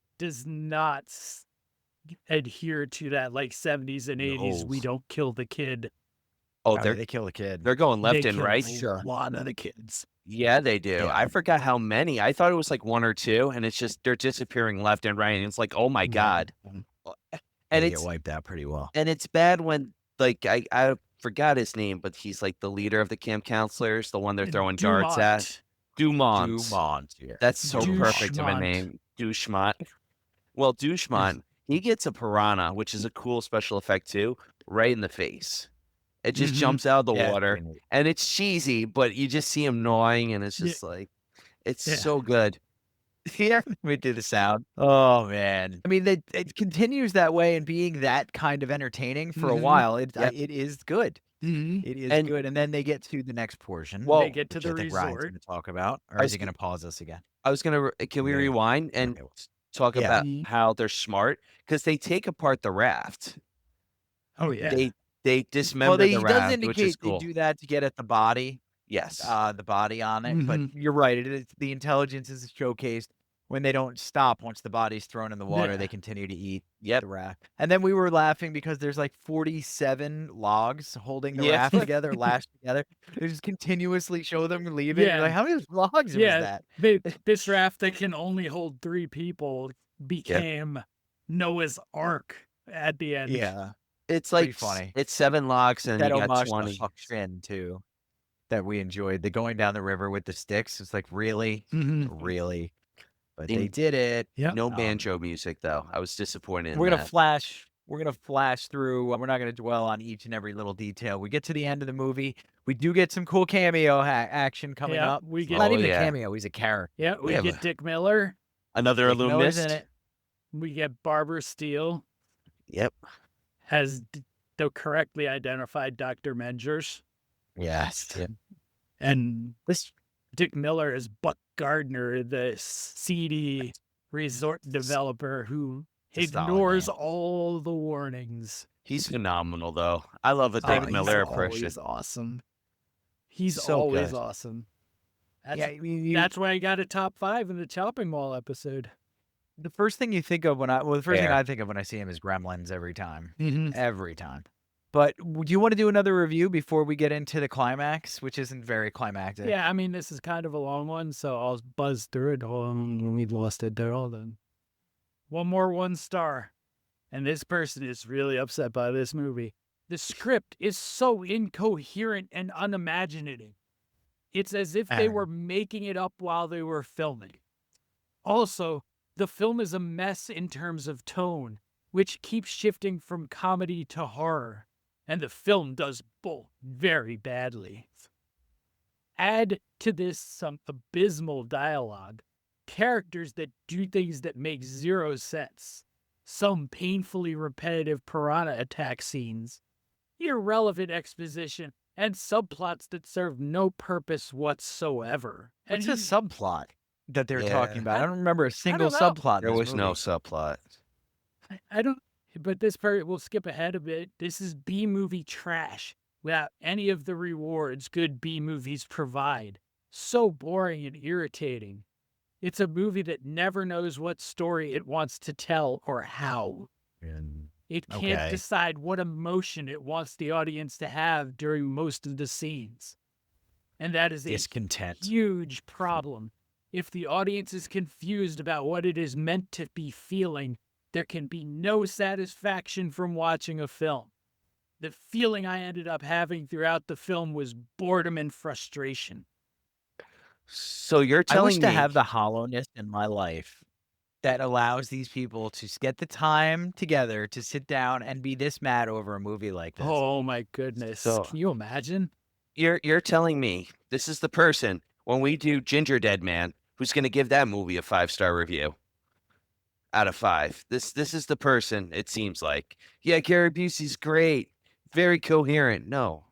adhere to that like 70s and 80s. We No. don't kill the kid. Oh, They kill a kid. they're going left They and kill right. a lot of the kids. Yeah, they do. Yeah. I forgot how many. I thought it was like one or two, and it's just they're disappearing left and right. And it's like, oh my god. And And they it's get wiped out pretty well. and it's bad when like I forgot his name, but he's like the leader of the camp counselors, the one they're throwing darts at. Dumont. Dumont. Yeah. That's so perfect of a Douchemont. name. Douchemont. Well, Douchemont, he gets a piranha, which is a cool special effect too, right in the face. It just Mhm. jumps out of the Yeah, water. pretty neat. And it's cheesy, but you just see him gnawing, and it's just like, it's Yeah. so good. Yeah, we do the sound. Oh man, I mean, it continues that way and being that kind of entertaining for a Mhm. while. It Yep. it is good. Mm-hmm. It is And- good, and then they get to the next portion. Well, They get to which the I think Ryan's resort. going to talk about, or I is he was going to pause us again? I was gonna. Can we Yeah. rewind and Okay, well, talk Yeah. about Mhm. how they're smart? Because they take apart the raft. Oh yeah. They dismember Well, the he does raft, which is indicate cool. they do that to get at the body, Yes. the body on it. But you're right. The intelligence is showcased when they don't stop once the body's thrown in the water. Yeah. They continue to eat Yep. the raft. And then we were laughing because there's like 47 logs holding the Yeah. raft together, lashed together. They just continuously show them leaving. You're Yeah. like, how many logs Yeah. was that? This raft that can only hold 3 people became Noah's Ark at the end. Yeah. It's pretty like funny. It's 7 logs and That you got homage 20. to Huck Finn, too, that we enjoyed. The going down the river with the sticks. It's like, really? Mhm. Really? But In- they did it. Yep. No banjo music though. I was disappointed in We're gonna that. flash. We're gonna flash through. We're not gonna dwell on each and every little detail. We get to the end of the movie. We do get some cool cameo action coming Yeah, up. we get- Not Oh, even yeah. a cameo. He's a character. Yeah, we Yeah, get but- Dick Miller. Another Dick Miller's alumnist. in it. We get Barbara Steele Yep. as the correctly identified Dr. Mengers. Yes. Yeah. And This. Dick Miller is Buck Gardner, the seedy resort developer who It's a solid ignores name. all the warnings. He's phenomenal though. I love a Oh, Dick he's Miller always impression. awesome. He's So always good. awesome. That's, Yeah. I mean, that's why I got a top 5 in the Chopping Mall episode. the first thing you think of the first thing Fair. I think of when I see him is Gremlins every time. Mm-hmm. Every time. But do you want to do another review before we get into the climax, which isn't very climactic? Yeah, I mean, this is kind of a long one, so I'll buzz through it. We lost it there all then. One more 1 star. And this person is really upset by this movie. The script is so incoherent and unimaginative. It's as if they were making it up while they were filming. Also, the film is a mess in terms of tone, which keeps shifting from comedy to horror. And the film does both very badly. Add to this some abysmal dialogue, characters that do things that make 0 sense, some painfully repetitive piranha attack scenes. irrelevant exposition and subplots that serve no purpose whatsoever. What's And a subplot that they're talking Yeah. about? I don't remember a single know. subplot. in There this was no movie. subplot. I don't, but this part, we'll skip ahead a bit. This is B-movie trash without any of the rewards good B-movies provide. So boring and irritating. It's a movie that never knows what story it wants to tell or how. It can't Okay. decide what emotion it wants the audience to have during most of the scenes. And that is a Discontent. huge problem. If the audience is confused about what it is meant to be feeling, there can be no satisfaction from watching a film. The feeling I ended up having throughout the film was boredom and frustration. So you're I telling wish to me have the hollowness in my life that allows these people to get the time together to sit down and be this mad over a movie like this. Oh my goodness. So- Can you imagine? you're telling me this is the person when we do Ginger Dead Man who's going to give that movie a 5-star review out of 5. This is the person. It seems like, yeah, Gary Busey's great, very coherent. No.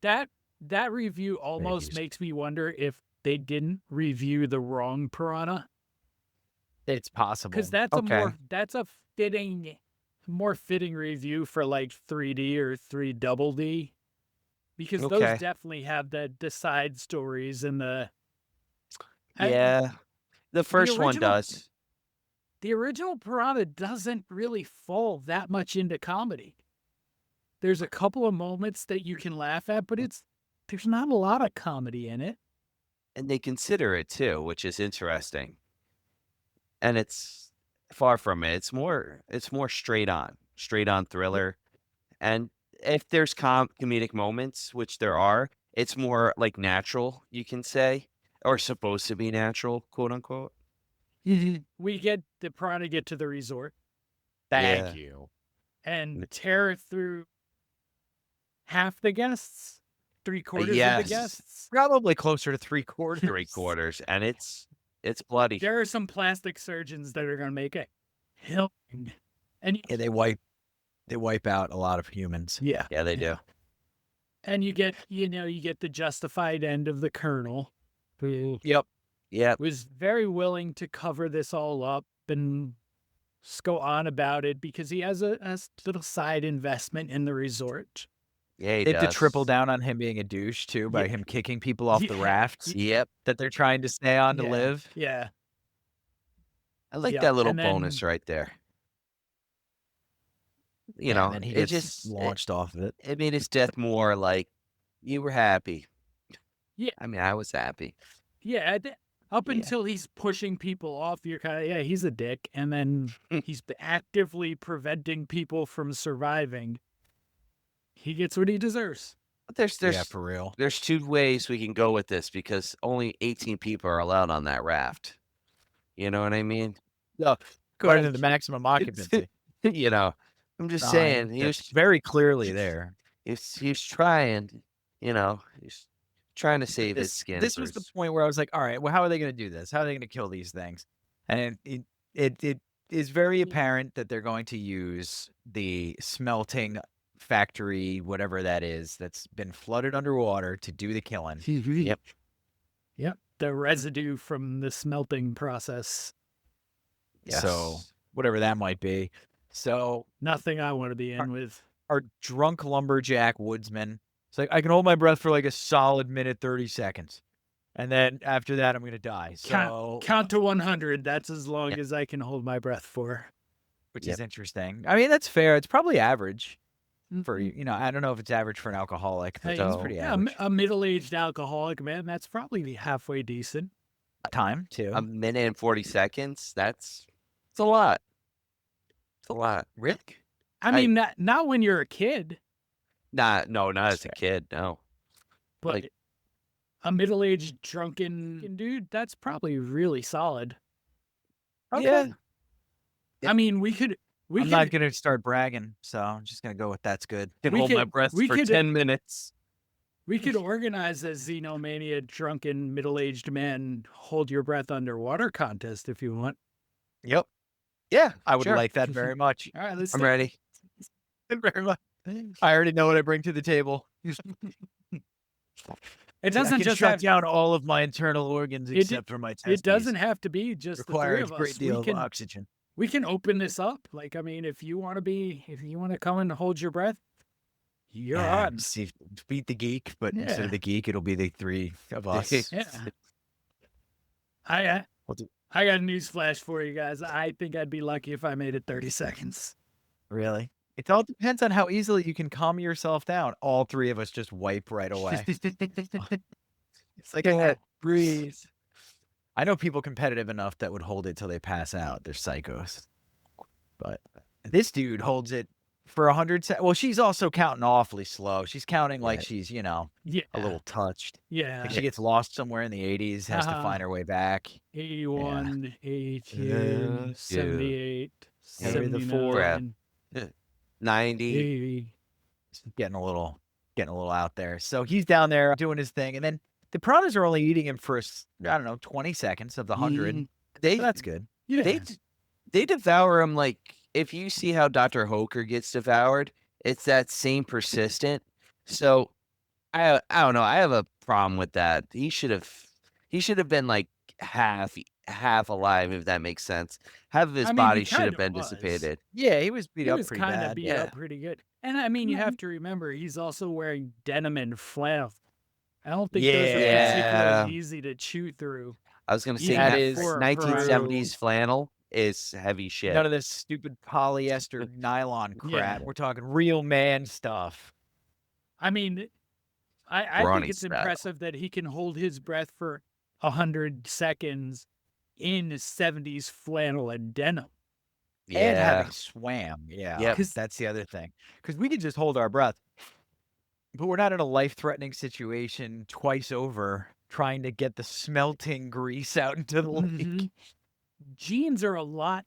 That review almost Busey. makes me wonder if they didn't review the wrong Piranha. It's possible. Because that's Okay. a more fitting review for like 3D or 3 double D. Because Okay. those definitely have the side stories and the Yeah, the first one original- does. The original Piranha doesn't really fall that much into comedy. There's a couple of moments that you can laugh at, but there's not a lot of comedy in it. And they consider it too, which is interesting. And it's far from it. It's more straight on thriller. And if there's comedic moments, which there are, it's more like natural, you can say, or supposed to be natural, quote unquote. We get the Piranha get to the resort Thank Yeah. you. and tear through half the guests, 3/4 of the Yes. guests. Probably closer to 3/4. 3/4, and it's bloody. There are some plastic surgeons that are going to make a killing. And Yeah, they wipe out a lot of humans. yeah, Yeah, they do. and you get the justified end of the Colonel, who Yep. Yeah, was very willing to cover this all up and go on about it because he has a little side investment in the resort. yeah, he They have to does. triple down on him being a douche too by Yeah. him kicking people off the Yeah. rafts Yep, that they're trying to stay on to Yeah. live. Yeah. I like Yeah, that little and then- bonus right there. You Yeah, know, and then he it gets just launched off of it. it made his death more like you were happy. Yeah. I mean, I was happy. Yeah. Up Yeah. until he's pushing people off, you're kind of, yeah, he's a dick. And then he's actively preventing people from surviving. He gets what he deserves. But there's Yeah, for real. there's 2 ways we can go with this because only 18 people are allowed on that raft. You know what I mean? No, according to the maximum occupancy. You know, I'm just Nine. saying he That's was very clearly there. he's trying. You know, he's trying to save his skin. This was the point where I was like, all right, well, how are they going to do this? How are they going to kill these things? And it is very apparent that they're going to use the smelting factory, whatever that is, that's been flooded underwater to do the killing. Yep. Yep. The residue from the smelting process. So whatever that might be. So Nothing I want to be in with. our drunk lumberjack woodsman, it's like, I can hold my breath for like a solid minute, 30 seconds. And then after that, I'm going to die. So, Count to 100. That's as long as I can hold my breath for. which Yep. is interesting. I mean, that's fair. It's probably average for, Mhm. I don't know if it's average for an alcoholic, but Hey, it's so- pretty Yeah, average. a middle-aged alcoholic, man. That's probably halfway decent. Time, too. A minute and 40 seconds. It's a lot. It's a lot. Really? I mean, not when you're a kid, Not as a Fair. kid. No. but Like- a middle-aged drunken dude, that's probably really solid. Yeah. I mean, we I'm could not going to start bragging, so I'm just going to go with that's good. Can We hold my could- breath we for could- 10 minutes. we could organize a Xenomania drunken middle-aged man hold your breath underwater contest if you want. Yep. Yeah. I would sure. like that very much. All right, let's I'm do it. ready. Very much. I already know what I bring to the table. It I doesn't can just shut have down all of my internal organs except for my testes. it doesn't have to be just the three requires of a great us. deal of oxygen. We can open this up. Like, I mean, if you want to come and hold your breath, you're on. See, beat the geek, but instead Yeah. of the geek, it'll be the three of us. Yeah. I We'll do- got a news flash for you guys. I think I'd be lucky if I made it 30 seconds. Really? It all depends on how easily you can calm yourself down. All three of us just wipe right away. It's like, breathe. I know people competitive enough that would hold it till they pass out. They're psychos. But this dude holds it for 100 seconds. Well, she's also counting awfully slow. She's counting like she's, Yeah. a little touched. Yeah. Like she gets lost somewhere in the 80s, has to find her way back. 81, 82, Yeah. 78, Henry the 79, 90. 80. Getting a little out there. So he's down there doing his thing. And then the piranhas are only eating him for, 20 seconds of the 100. They So that's good. Yeah. they devour him like, if you see how Dr. Hoker gets devoured, it's that same persistent. So I don't know. I have a problem with that. He should have been like half alive, if that makes sense. Half of his I mean, body he should have kinda been was. dissipated. Yeah, he was beat He up was pretty kind of bad. beat Yeah. up pretty good. And I mean, you have to remember, he's also wearing denim and flannel. I don't think those are Yeah. particularly easy to chew through. I was gonna say Yeah, that is 1970s flannel is heavy shit. None of this stupid polyester nylon crap. Yeah. We're talking real man stuff. I mean, I Brawny think it's style. impressive that he can hold his breath for 100 seconds in 70s flannel and denim. And Yeah. having swam. Yeah. Yep. That's the other thing. Because we could just hold our breath. But we're not in a life-threatening situation twice over trying to get the smelting grease out into the lake. Mhm. Jeans are a lot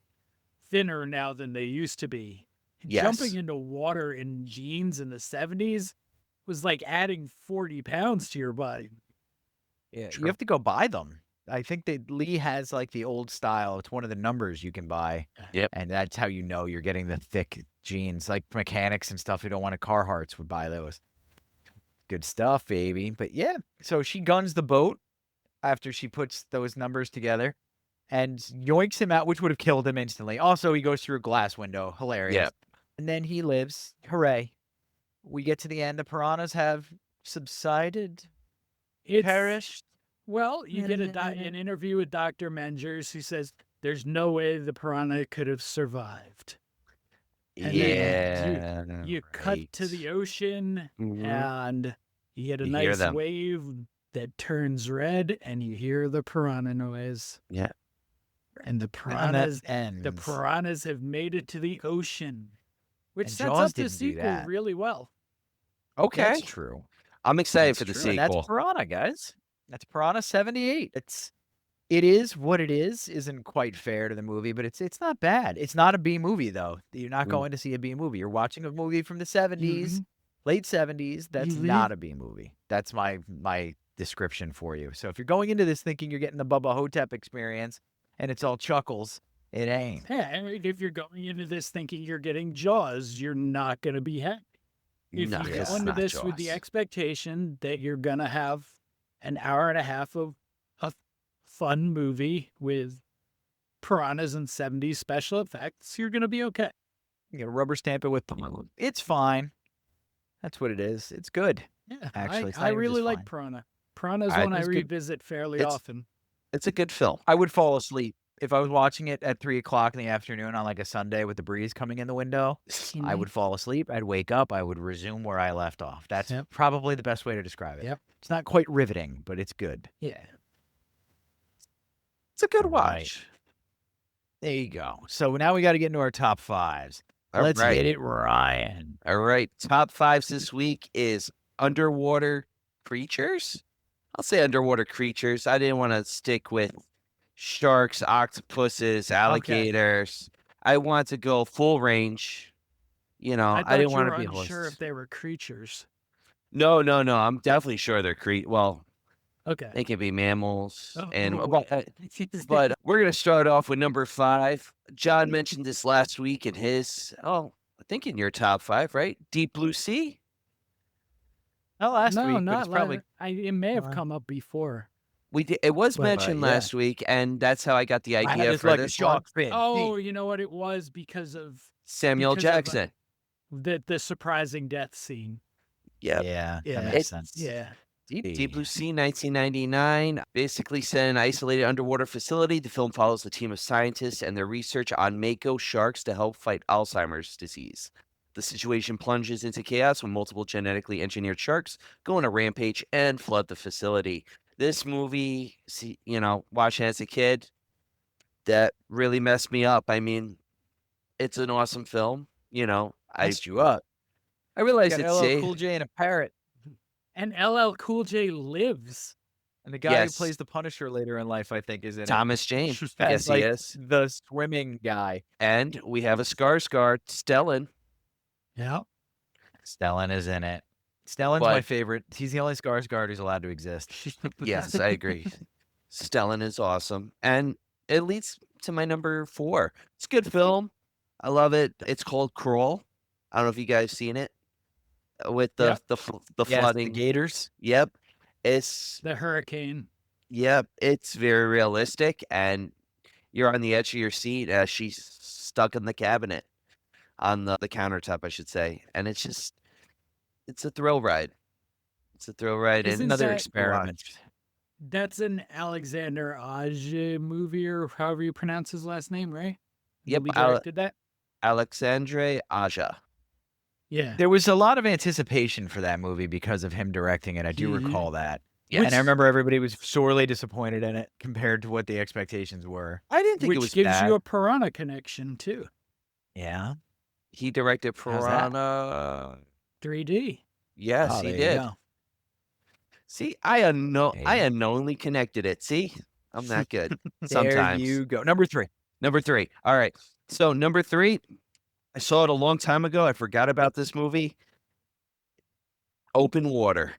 thinner now than they used to be. Yes. Jumping into water in jeans in the 70s was like adding 40 pounds to your body. Yeah, True. you have to go buy them. I think that Lee has like the old style. It's one of the numbers you can buy. Yep. And that's how you know you're getting the thick jeans. Like mechanics and stuff who don't want to Carhartts would buy those. Good stuff, baby. But yeah, so she guns the boat after she puts those numbers together and yoinks him out, which would have killed him instantly. Also, he goes through a glass window. Hilarious. Yep. And then he lives. Hooray. We get to the end. The piranhas have subsided, It's, perished. Well, you get an interview with Dr. Mengers who says there's no way the piranha could have survived. And Yeah. You cut to the ocean Mhm. and you get a You hear nice them. wave that turns red and you hear the piranha noise. Yeah. And the And that piranhas, the ends. piranhas have made it to the ocean, which And sets Jaws up the didn't do sequel that. really well. Okay. That's true. I'm excited That's for the true, and that's sequel. Piranha, guys. That's Piranha 78. It is what it is. Isn't quite fair to the movie, but it's not bad. It's not a B movie though. You're not Mm. going to see a B movie. You're watching a movie from the 70s, late 70s. That's Mhm. not a B movie. That's my description for you. So if you're going into this thinking you're getting the Bubba Hotep experience and it's all chuckles, it ain't. Yeah, I mean, if you're going into this thinking you're getting Jaws, you're not going to be happy. If No, you it's go into not this with the Jaws. expectation that you're going to have an hour and a half of a fun movie with piranhas and 70s special effects, you're going to be okay. You gotta rubber stamp it with it's fine. That's what it is. It's good. Yeah, Actually, it's not I even really just like fine. Piranha. Piranha's I one I think it's good. revisit fairly It's- often. It's a good film. I would fall asleep if I was watching it at 3:00 in the afternoon on like a Sunday with the breeze coming in the window. I would fall asleep. I'd wake up. I would resume where I left off. That's Yep. probably the best way to describe it. Yep. It's not quite riveting, but it's good. Yeah. It's a good Right. watch. There you go. So now we got to get into our top fives. Let's All right. hit it, Ryan. All right. Top fives this week is underwater creatures. I'll say underwater creatures. I didn't want to stick with sharks, octopuses, alligators. I want to go full range. You know, I I didn't thought want you to be were a unsure horse. if they were creatures. No. I'm definitely sure they're well, Okay. they can be mammals. Oh, And oh, but we're gonna start off with number 5. John mentioned this last week in his. Oh, I think in your top 5, right? Deep Blue Sea. Not last no, week, but not it's probably it may have Uh, come up before. It was But, mentioned yeah. last week, and that's how I got the I had idea this for like a this one. shark fin. Oh, you know what it was because of Samuel because of, Jackson. the surprising death scene. Yep. Yeah, Yeah. that makes It- sense. Yeah. Deep Blue Sea, 1999. Basically set in an isolated underwater facility. The film follows a team of scientists and their research on mako sharks to help fight Alzheimer's disease. The situation plunges into chaos when multiple genetically engineered sharks go on a rampage and flood the facility. This movie, watching as a kid, that really messed me up. I mean, it's an awesome film. I Messed you up. realized Got it's LL Cool J and a parrot, And LL Cool J lives. and the guy who Yes. plays the Punisher later in life, I think, is in Thomas Jane. it. Yes, As, he like, is. the swimming guy. And we have a Skarsgård, Stellan. Yeah. Stellan is in it. Stellan's my But- favorite. He's the only Skarsgård who's allowed to exist. Yes, I agree. Stellan is awesome. And it leads to my number 4. It's a good film. I love it. It's called Crawl. I don't know if you guys seen it. With the Yep. the Yes, the flooding. Gators. Yep. It's The hurricane. it's very realistic, and you're on the edge of your seat as she's stuck in the cabinet on the countertop, I should say. And it's a thrill ride. It's a thrill ride. Isn't and Another that- experiment. That's an Alexander Aja movie, or however you pronounce his last name, right? Yep, We directed that. Alexandre Aja. Yeah. There was a lot of anticipation for that movie because of him directing it. I do Mhm. recall that. Yes. And I remember everybody was sorely disappointed in it compared to what the expectations were. I didn't think Which it was gives bad. you a Piranha connection too. Yeah. He directed How's that? Piranha. 3D. Yes, Oh, he there you did. go. See, I Hey. unknowingly connected it. See, I'm that good. There Sometimes. you go. Number 3. Number 3. All right. So number 3, I saw it a long time ago. I forgot about this movie. Open Water.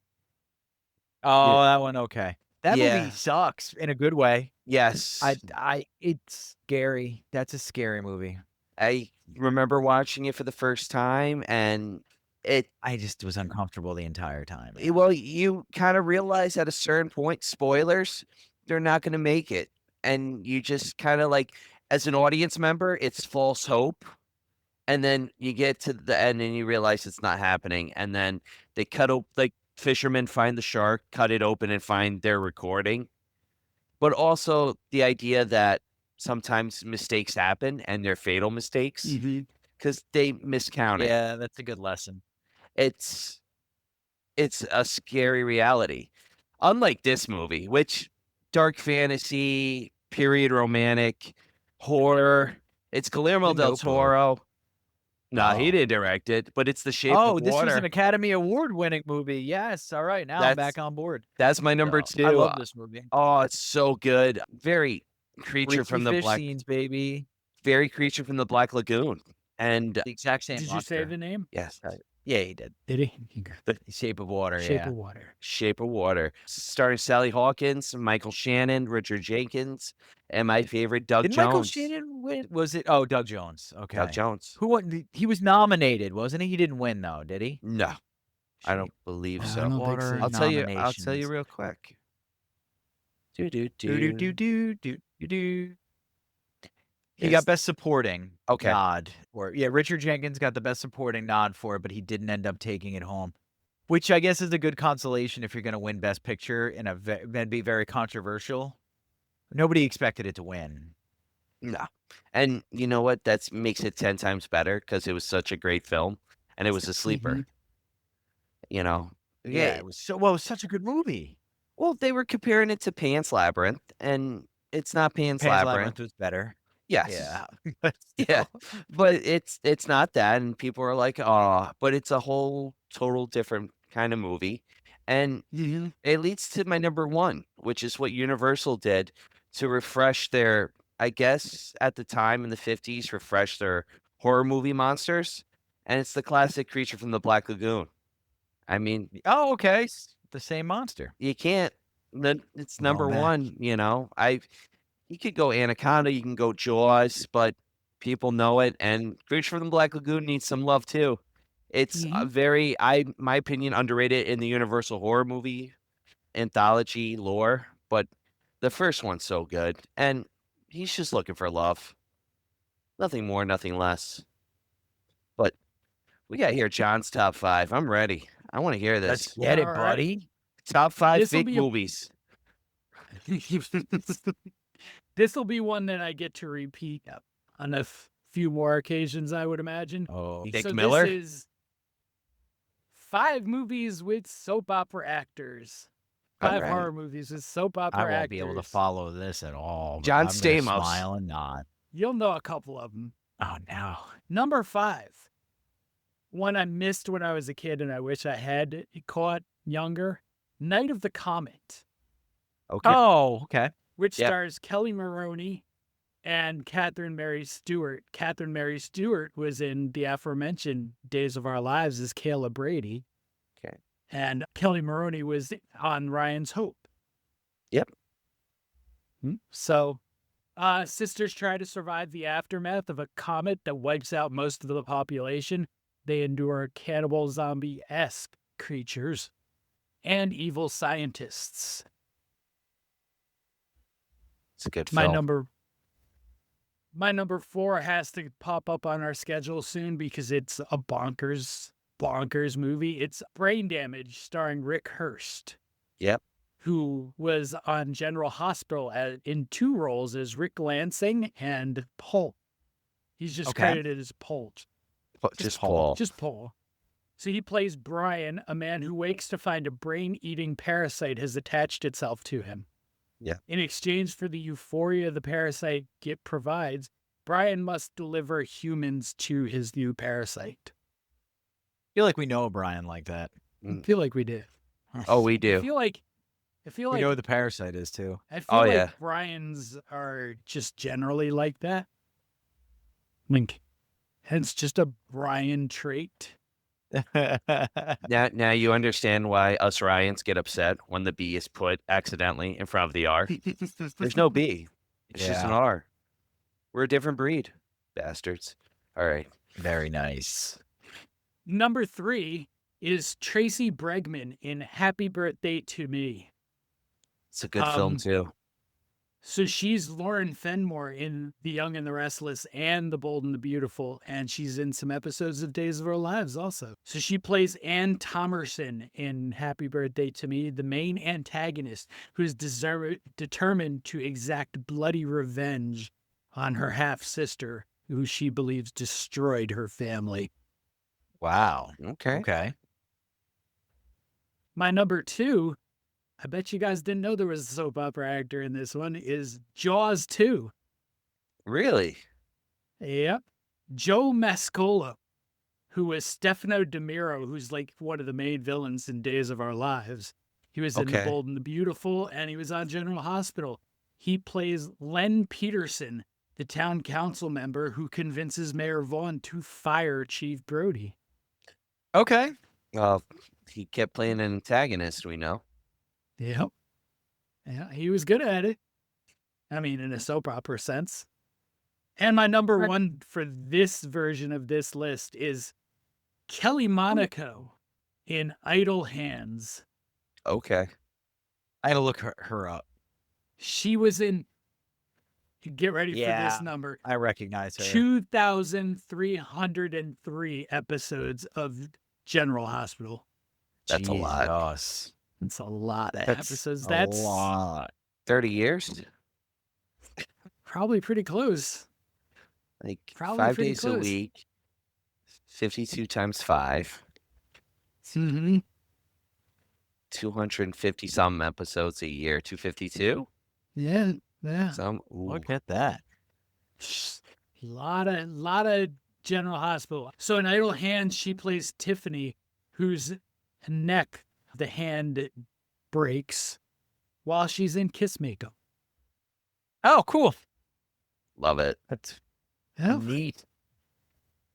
Oh, that one. Okay. That Yeah. movie sucks in a good way. Yes. It's scary. That's a scary movie. I remember watching it for the first time, and I just was uncomfortable the entire time. well, you kind of realize at a certain point, spoilers, they're not going to make it. And you just kind of like, as an audience member, it's false hope. And then you get to the end and you realize it's not happening. And then they like fishermen find the shark, cut it open and find their recording. But also the idea that sometimes mistakes happen and they're fatal mistakes because they miscount it. Yeah, that's a good lesson. It's a scary reality. Unlike this movie, which dark fantasy, period romantic, horror. It's Guillermo The del Notebook. Toro. No, he Oh. didn't direct it, but it's The Shape Oh, of this Water. was an Academy Award winning movie. Yes. All right. Now I'm That's back on board. That's my number So, 2. I love this movie. Oh, it's so good. Very creature Freaky from the fish black scenes, baby. very creature from the Black Lagoon. And The exact same Did you monster. say the name? yes, Yeah, he did. Did he? The Shape of Water. Shape yeah. of Water. Shape of Water. Starring Sally Hawkins, Michael Shannon, Richard Jenkins, and my favorite, Doug Did Jones. Michael Shannon win? Was it? Oh, Doug Jones. Okay. Doug Jones. Who won? He was nominated, wasn't he? He didn't win though, did he? No, I don't Shape believe I so. don't think Water so. I'll tell you nominations. real quick. Do do Do do do do do do do. He Yes. got Best Supporting Okay. nod for it. Yeah, Richard Jenkins got the Best Supporting nod for it, but he didn't end up taking it home, which I guess is a good consolation if you're going to win Best Picture in that'd be very controversial. Nobody expected it to win. No. And you know what? That makes it 10 times better because it was such a great film and it was a sleeper. You know? Yeah, it was it was such a good movie. Well, they were comparing it to Pan's Labyrinth, and it's not Pan's, Pan's Labyrinth. Labyrinth was better. Yes. Yeah. But Yeah. still. But it's not that, and people are like, oh, but it's a whole total different kind of movie. And it leads to my number 1, which is what Universal did to refresh their, I guess at the time in the 50s, refresh their horror movie monsters. And it's the classic Creature from the Black Lagoon. I mean, Oh, okay. The same monster. you can't, it's number back. 1, you know. You could go Anaconda, you can go Jaws, but People know it, and Creature from the Black Lagoon needs some love too. It's a very, my opinion, underrated in the Universal horror movie anthology lore. But the first one's so good, and he's just looking for love. Nothing more, nothing less. But we got here John's top 5. I'm ready. I want to hear Let's this. get it, All right. buddy. Top 5 This'll fake be a- movies. This will be one that I get to repeat on a few more occasions, I would imagine. Oh, Dick so Miller? This is 5 movies with soap opera actors. 5 Alright. horror movies with soap opera I won't actors. be able to follow this at all. but John I'm gonna Stamos. smile and nod. You'll know a couple of them. Oh no. Number 5. One I missed when I was a kid and I wish I had caught younger. Night of the Comet, Okay. Oh, okay. which Yep. stars Kelly Maroney and Catherine Mary Stewart. Catherine Mary Stewart was in the aforementioned Days of Our Lives as Kayla Brady. Okay. And Kelly Maroney was on Ryan's Hope. Yep. So, sisters try to survive the aftermath of a comet that wipes out most of the population. They endure cannibal zombie-esque creatures and evil scientists. It's a good My film. number 4 has to pop up on our schedule soon because it's a bonkers movie. It's Brain Damage, starring Rick Hurst. Yep. Who was on General Hospital in 2 roles as Rick Lansing and Paul. He's just Okay. credited as Paul. Just Paul. Just Paul. So he plays Brian, a man who wakes to find a brain-eating parasite has attached itself to him. Yeah. In exchange for the euphoria the parasite provides, Brian must deliver humans to his new parasite. I feel like we know Brian like that. I feel like we did. Oh, we I do. feel like We know who the parasite is too. I feel Oh, like yeah. Brian's are just generally like that. Link. Hence just a Brian trait. Now you understand why us Ryans get upset when the B is put accidentally in front of the R. There's no B. It's just an Yeah. R. We're a different breed, bastards. All right. Very nice. Number 3 is Tracy Bregman in Happy Birthday to Me. It's a good film, Um, too. So she's Lauren Fenmore in The Young and the Restless and The Bold and the Beautiful, and she's in some episodes of Days of Our Lives also. So she plays Ann Thomerson in Happy Birthday to Me, the main antagonist who's determined to exact bloody revenge on her half-sister, who she believes destroyed her family. Wow. Okay. Okay. My number 2, I bet you guys didn't know there was a soap opera actor in this one, is Jaws 2. Really? Yep. Joe Mascola, who was Stefano DeMiro, who's like one of the main villains in Days of Our Lives. He was in The Okay. Bold and the Beautiful, and he was on General Hospital. He plays Len Peterson, the town council member who convinces Mayor Vaughn to fire Chief Brody. Okay. Well, he kept playing an antagonist, we know. Yep. Yeah, he was good at it. I mean, in a soap opera sense. And my number 1 for this version of this list is Kelly Monaco in Idle Hands. Okay. I had to look her up. She was in, get ready for Yeah. this number, I recognize her. 2,303 episodes of General Hospital. That's a lot. Jesus. That's a lot of That's episodes. A That's lot. 30 years? probably pretty close. Like Probably 5 pretty days a close. week. 52 times 5. Mm-hmm. 250 some episodes a year. 252? Yeah, yeah. Some. Ooh. Look at that. Lot of General Hospital. So in Idle Hands, she plays Tiffany, whose neck, the hand breaks while she's in Kiss Makeup. Oh, cool. Love it. That's Yeah, neat.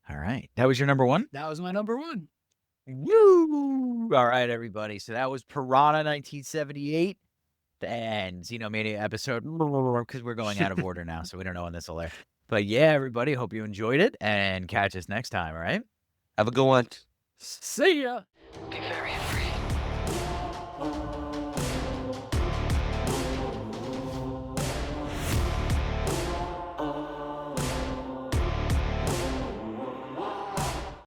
All right. That was your number 1? that was my number 1. Woo! All right, everybody. So that was Piranha 1978 and Xenomania episode, because we're going out of order now, so we don't know when this will air. But yeah, everybody, hope you enjoyed it and catch us next time, all right? Have a good one. See ya.